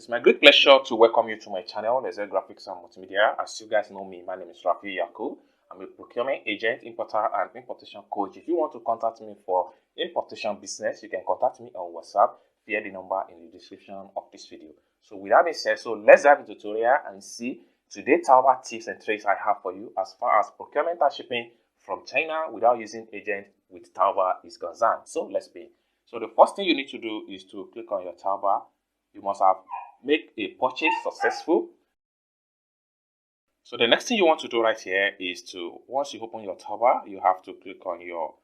It's my great pleasure to welcome you to my channel, Laser Graphics and Multimedia. As you guys know me, my name is Rafi Yaku. I'm a procurement agent, importer, and importation coach. If you want to contact me for importation business, you can contact me on WhatsApp via the number in the description of this video. So with that being said, let's dive into the tutorial and see today's Taobao tips and tricks I have for you as far as procurement and shipping from China without using agent with Taobao is concerned. So let's begin. So the first thing you need to do is to click on your Taobao. You must have make a purchase successful. So the next thing you want to do right here is to, once you open your Taobao, you have to click on your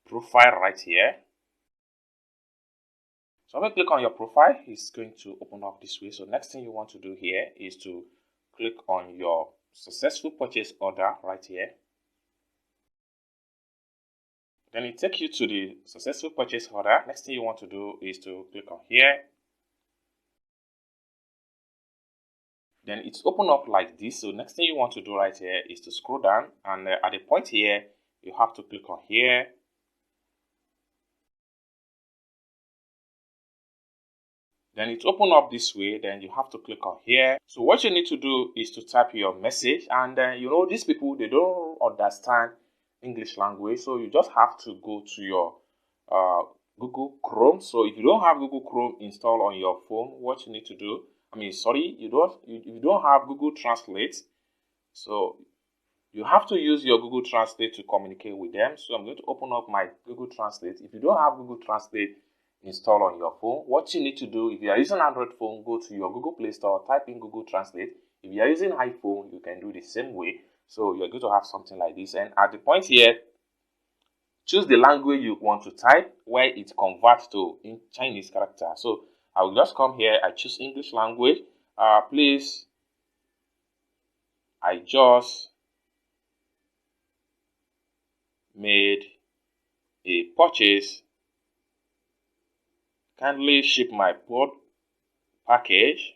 profile right here. So when you click on your profile, it's going to open up this way. So next thing you want to do here is to click on your successful purchase order right here. Then it takes you to the successful purchase order. Next thing you want to do is to click on here. Then it's open up like this. So next thing you want to do right here is to scroll down, and at the point here you have to click on here. Then it's open up this way. Then you have to click on here. So what you need to do is to type your message, and you know, these people, they don't understand English language, so you just have to go to your Google Chrome. So if you don't have Google Chrome installed on your phone, what you need to do, you don't have Google Translate, so you have to use your Google Translate to communicate with them. So I'm going to open up my Google Translate. If you don't have Google Translate installed on your phone, what you need to do, if you are using Android phone, go to your Google Play Store, type in Google Translate. If you are using iPhone, you can do the same way. So you're going to have something like this, and at the point here, choose the language you want to type, where it converts to in Chinese character. So I will just come here, I choose English language. Please, I just made a purchase. Kindly ship my package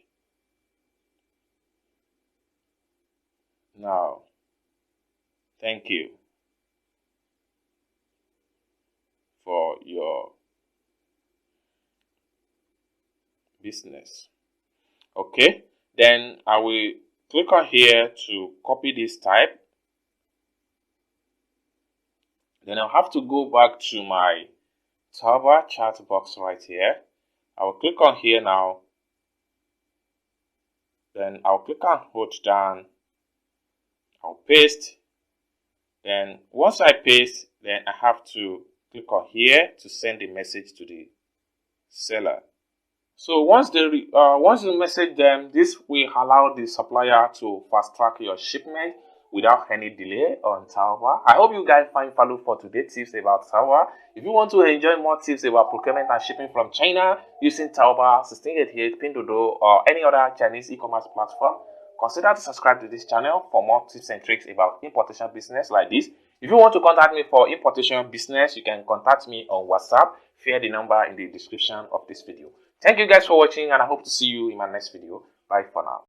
now. Thank you for your business. Okay, then I will click on here to copy this type. Then I'll have to go back to my Taobao chat box right here. I will click on here now. Then I'll click and hold down. I'll paste. Then once I paste, then I have to click on here to send a message to the seller. So once you message them, this will allow the supplier to fast track your shipment without any delay on Taobao. I hope you guys find value for today's tips about Taobao. If you want to enjoy more tips about procurement and shipping from China using Taobao, 1688, Pinduoduo, or any other Chinese e-commerce platform, consider to subscribe to this channel for more tips and tricks about importation business like this. If you want to contact me for importation business, you can contact me on WhatsApp via the number in the description of this video. Thank you guys for watching, and I hope to see you in my next video. Bye for now.